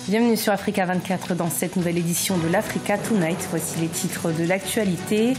Bienvenue sur Africa 24 dans cette nouvelle édition de l'Africa Tonight. Voici les titres de l'actualité.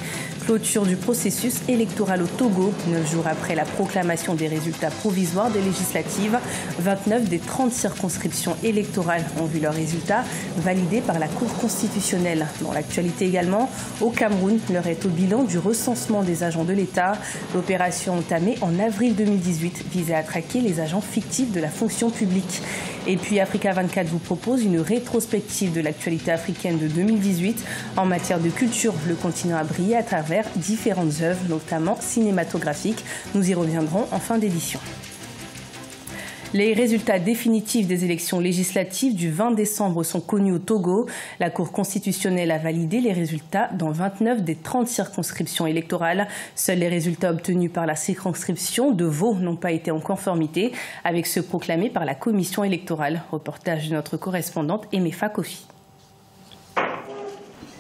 Clôture du processus électoral au Togo. 9 jours après la proclamation des résultats provisoires des législatives, 29 des 30 circonscriptions électorales ont vu leurs résultats validés par la Cour constitutionnelle. Dans l'actualité également, au Cameroun, l'heure est au bilan du recensement des agents de l'État. L'opération entamée en avril 2018 visait à traquer les agents fictifs de la fonction publique. Et puis Africa 24 vous propose une rétrospective de l'actualité africaine de 2018. En matière de culture, le continent a brillé à travers différentes œuvres, notamment cinématographiques. Nous y reviendrons en fin d'édition. Les résultats définitifs des élections législatives du 20 décembre sont connus au Togo. La Cour constitutionnelle a validé les résultats dans 29 des 30 circonscriptions électorales. Seuls les résultats obtenus par la circonscription de Vaud n'ont pas été en conformité avec ceux proclamés par la commission électorale. Reportage de notre correspondante Emefa Kofi.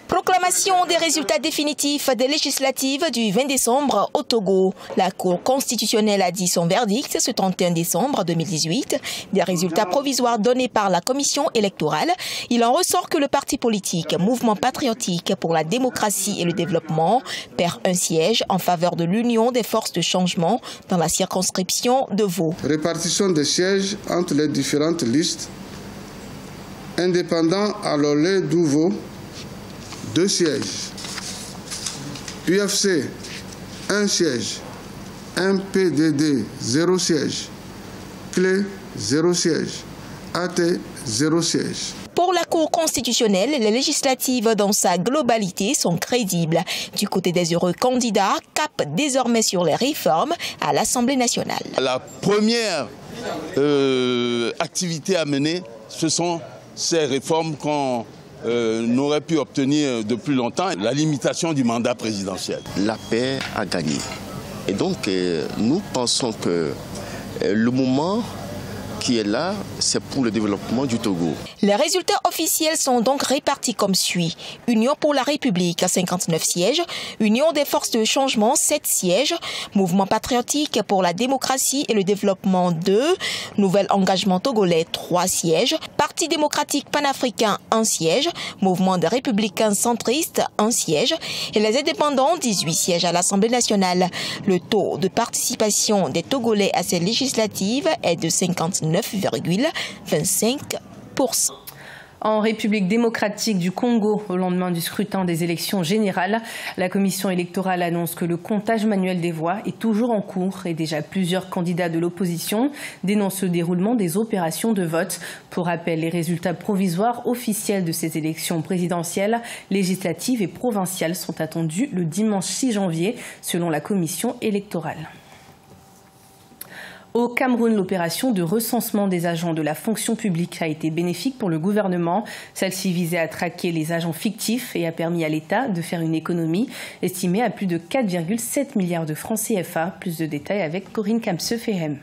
Proclamation des résultats définitifs des législatives du 20 décembre au Togo. La Cour constitutionnelle a dit son verdict ce 31 décembre 2018. Des résultats provisoires donnés par la commission électorale, il en ressort que le parti politique Mouvement patriotique pour la démocratie et le développement perd un siège en faveur de l'Union des forces de changement dans la circonscription de Vaud. Répartition des sièges entre les différentes listes. Indépendant à Lolé d'Ouvo, 2 sièges. UFC, 1 siège. MPDD, 0 siège. Clé, 0 siège. AT, 0 siège. Pour la Cour constitutionnelle, les législatives dans sa globalité sont crédibles. Du côté des heureux candidats, cap désormais sur les réformes à l'Assemblée nationale. La première activité à mener, ce sont ces réformes qu'on n'aurait pu obtenir depuis longtemps, la limitation du mandat présidentiel. La paix a gagné. Et donc, nous pensons que le moment qui est là, c'est pour le développement du Togo. Les résultats officiels sont donc répartis comme suit. Union pour la République, 59 sièges. Union des forces de changement, 7 sièges. Mouvement patriotique pour la démocratie et le développement, 2. Nouvel engagement togolais, 3 sièges. Parti démocratique panafricain, 1 siège. Mouvement des républicains centristes, 1 siège. Et les indépendants, 18 sièges à l'Assemblée nationale. Le taux de participation des Togolais à ces législatives est de 59,25%. En République démocratique du Congo, au lendemain du scrutin des élections générales, la commission électorale annonce que le comptage manuel des voix est toujours en cours et déjà plusieurs candidats de l'opposition dénoncent le déroulement des opérations de vote. Pour rappel, les résultats provisoires officiels de ces élections présidentielles, législatives et provinciales sont attendus le dimanche 6 janvier, selon la commission électorale. Au Cameroun, l'opération de recensement des agents de la fonction publique a été bénéfique pour le gouvernement. Celle-ci visait à traquer les agents fictifs et a permis à l'État de faire une économie estimée à plus de 4,7 milliards de francs CFA. Plus de détails avec Corinne Kamse-Fehem.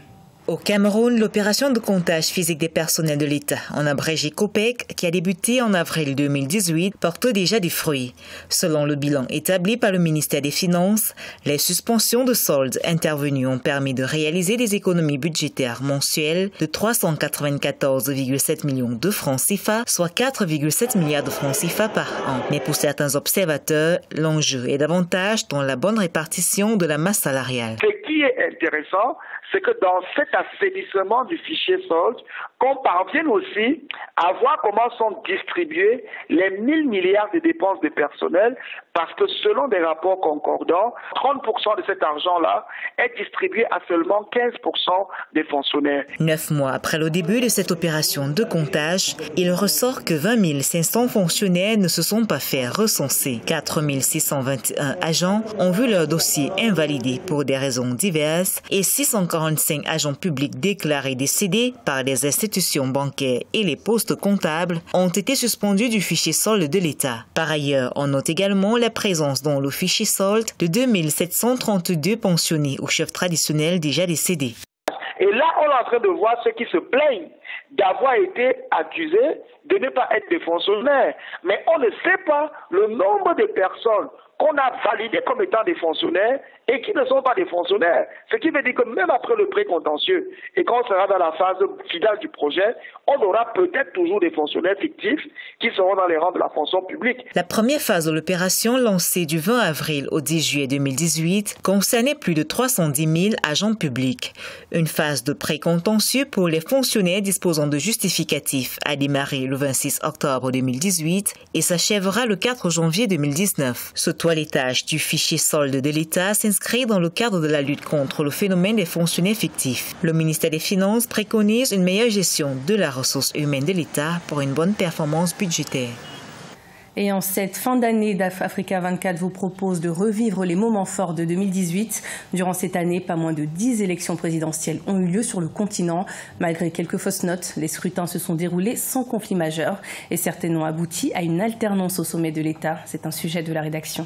Au Cameroun, l'opération de comptage physique des personnels de l'État, en abrégé COPEC, qui a débuté en avril 2018, porte déjà des fruits. Selon le bilan établi par le ministère des Finances, les suspensions de soldes intervenues ont permis de réaliser des économies budgétaires mensuelles de 394,7 millions de francs CFA, soit 4,7 milliards de francs CFA par an. Mais pour certains observateurs, l'enjeu est davantage dans la bonne répartition de la masse salariale. Ce qui est intéressant, c'est que dans cet assainissement du fichier solde, qu'on parvienne aussi à voir comment sont distribués les 1000 milliards de dépenses de personnel, parce que selon des rapports concordants, 30% de cet argent-là est distribué à seulement 15% des fonctionnaires. 9 mois après le début de cette opération de comptage, il ressort que 20 500 fonctionnaires ne se sont pas fait recenser. 4 621 agents ont vu leur dossier invalidé pour des raisons diverses et 645 agents publics déclarés décédés par des institutions bancaires et les postes comptables ont été suspendus du fichier solde de l'État. Par ailleurs, on note également la présence dans le fichier solde de 2732 pensionnés ou chefs traditionnels déjà décédés. Et là, on est en train de voir ceux qui se plaignent d'avoir été accusés de ne pas être des fonctionnaires. Mais on ne sait pas le nombre de personnes qu'on a validés comme étant des fonctionnaires et qui ne sont pas des fonctionnaires. Ce qui veut dire que même après le précontentieux et quand on sera dans la phase finale du projet, on aura peut-être toujours des fonctionnaires fictifs qui seront dans les rangs de la fonction publique. La première phase de l'opération, lancée du 20 avril au 10 juillet 2018, concernait plus de 310 000 agents publics. Une phase de précontentieux pour les fonctionnaires disposant de justificatifs a démarré le 26 octobre 2018 et s'achèvera le 4 janvier 2019. Ce toilettage du fichier solde de l'État s'inscrit dans le cadre de la lutte contre le phénomène des fonctionnaires fictifs. Le ministère des Finances préconise une meilleure gestion de la ressource humaine de l'État pour une bonne performance budgétaire. Et en cette fin d'année, Africa 24 vous propose de revivre les moments forts de 2018. Durant cette année, pas moins de 10 élections présidentielles ont eu lieu sur le continent. Malgré quelques fausses notes, les scrutins se sont déroulés sans conflit majeur et certaines ont abouti à une alternance au sommet de l'État. C'est un sujet de la rédaction.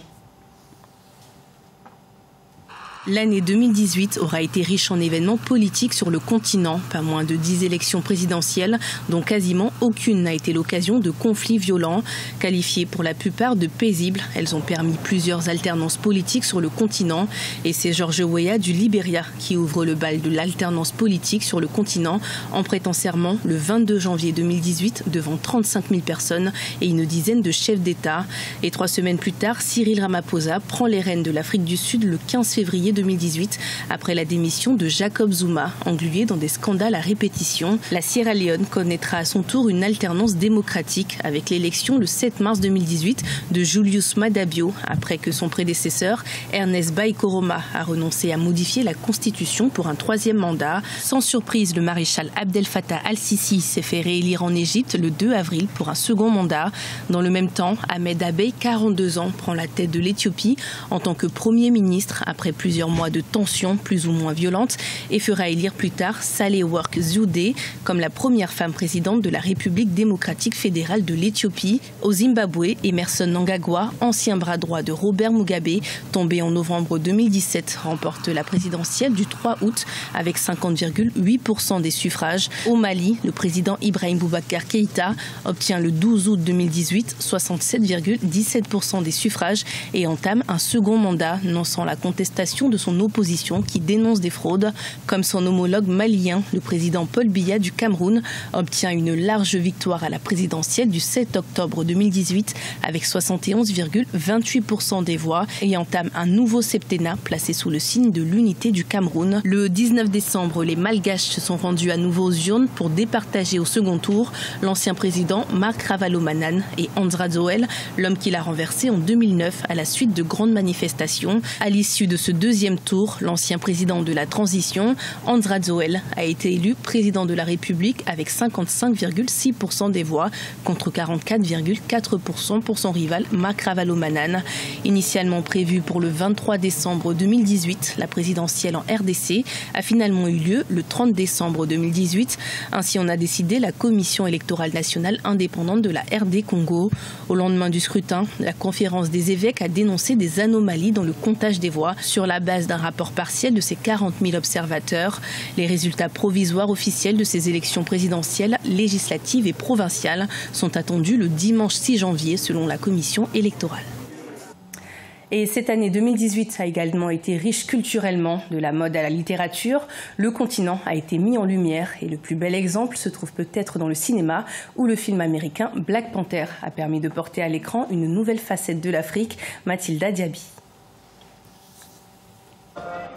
L'année 2018 aura été riche en événements politiques sur le continent. Pas moins de 10 élections présidentielles, dont quasiment aucune n'a été l'occasion de conflits violents. Qualifiées pour la plupart de paisibles, elles ont permis plusieurs alternances politiques sur le continent. Et c'est George Weah du Libéria qui ouvre le bal de l'alternance politique sur le continent en prêtant serment le 22 janvier 2018 devant 35 000 personnes et une dizaine de chefs d'État. Et 3 semaines plus tard, Cyril Ramaphosa prend les rênes de l'Afrique du Sud le 15 février 2018 après la démission de Jacob Zuma, englué dans des scandales à répétition. La Sierra Leone connaîtra à son tour une alternance démocratique avec l'élection le 7 mars 2018 de Julius Maada Bio après que son prédécesseur Ernest Bai Koroma a renoncé à modifier la constitution pour un 3e mandat. Sans surprise, le maréchal Abdel Fattah al-Sisi s'est fait réélire en Égypte le 2 avril pour un second mandat. Dans le même temps, Ahmed Abey, 42 ans, prend la tête de l'Éthiopie en tant que Premier ministre après plusieurs mois de tensions plus ou moins violentes et fera élire plus tard Sahle-Work Zewde comme la première femme présidente de la République démocratique fédérale de l'Éthiopie. Au Zimbabwe, Emmerson Mnangagwa, ancien bras droit de Robert Mugabe, tombé en novembre 2017, remporte la présidentielle du 3 août avec 50,8% des suffrages. Au Mali, le président Ibrahim Boubacar Keïta obtient le 12 août 2018 67,17% des suffrages et entame un second mandat, non sans la contestation de son opposition qui dénonce des fraudes. Comme son homologue malien, le président Paul Biya du Cameroun obtient une large victoire à la présidentielle du 7 octobre 2018 avec 71,28% des voix et entame un nouveau septennat placé sous le signe de l'unité du Cameroun. Le 19 décembre, les Malgaches se sont rendus à nouveau aux urnes pour départager au second tour l'ancien président Marc Ravalomanane et Andra Zoel, l'homme qui l'a renversé en 2009 à la suite de grandes manifestations. À l'issue de ce deuxième tour, l'ancien président de la transition, Andra Zoel, a été élu président de la République avec 55,6% des voix contre 44,4% pour son rival Marc Ravalomanane. Initialement prévue pour le 23 décembre 2018, la présidentielle en RDC a finalement eu lieu le 30 décembre 2018. Ainsi en a décidé la Commission électorale nationale indépendante de la RD Congo. Au lendemain du scrutin, la conférence des évêques a dénoncé des anomalies dans le comptage des voix sur la base d'un rapport partiel de ses 40 000 observateurs. Les résultats provisoires officiels de ces élections présidentielles, législatives et provinciales sont attendus le dimanche 6 janvier selon la commission électorale. Et cette année 2018 a également été riche culturellement, de la mode à la littérature. Le continent a été mis en lumière et le plus bel exemple se trouve peut-être dans le cinéma où le film américain Black Panther a permis de porter à l'écran une nouvelle facette de l'Afrique, Mathilda Diaby.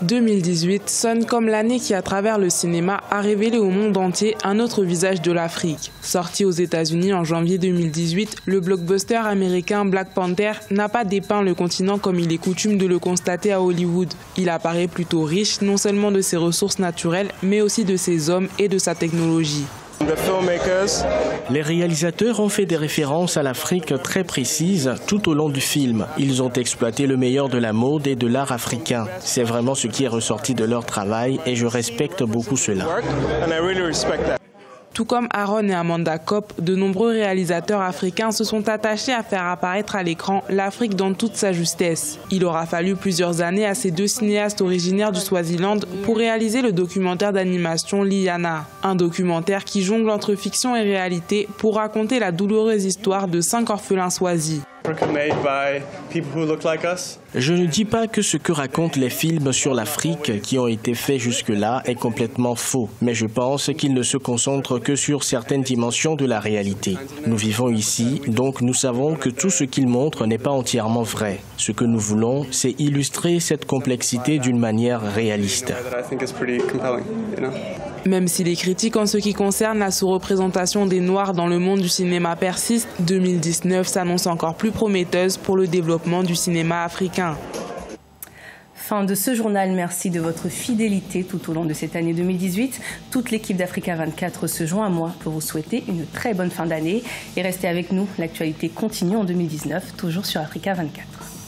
2018 sonne comme l'année qui, à travers le cinéma, a révélé au monde entier un autre visage de l'Afrique. Sorti aux États-Unis en janvier 2018, le blockbuster américain Black Panther n'a pas dépeint le continent comme il est coutume de le constater à Hollywood. Il apparaît plutôt riche non seulement de ses ressources naturelles, mais aussi de ses hommes et de sa technologie. Les réalisateurs ont fait des références à l'Afrique très précises tout au long du film. Ils ont exploité le meilleur de la mode et de l'art africain. C'est vraiment ce qui est ressorti de leur travail et je respecte beaucoup cela. Tout comme Aaron et Amanda Kopp, de nombreux réalisateurs africains se sont attachés à faire apparaître à l'écran l'Afrique dans toute sa justesse. Il aura fallu plusieurs années à ces deux cinéastes originaires du Swaziland pour réaliser le documentaire d'animation Liana. Un documentaire qui jongle entre fiction et réalité pour raconter la douloureuse histoire de 5 orphelins swazis. Je ne dis pas que ce que racontent les films sur l'Afrique qui ont été faits jusque-là est complètement faux, mais je pense qu'ils ne se concentrent que sur certaines dimensions de la réalité. Nous vivons ici, donc nous savons que tout ce qu'ils montrent n'est pas entièrement vrai. Ce que nous voulons, c'est illustrer cette complexité d'une manière réaliste. Même si les critiques en ce qui concerne la sous-représentation des Noirs dans le monde du cinéma persistent, 2019 s'annonce encore plus prometteuse pour le développement du cinéma africain. Fin de ce journal, merci de votre fidélité tout au long de cette année 2018. Toute l'équipe d'Africa 24 se joint à moi pour vous souhaiter une très bonne fin d'année. Et restez avec nous, l'actualité continue en 2019, toujours sur Africa 24.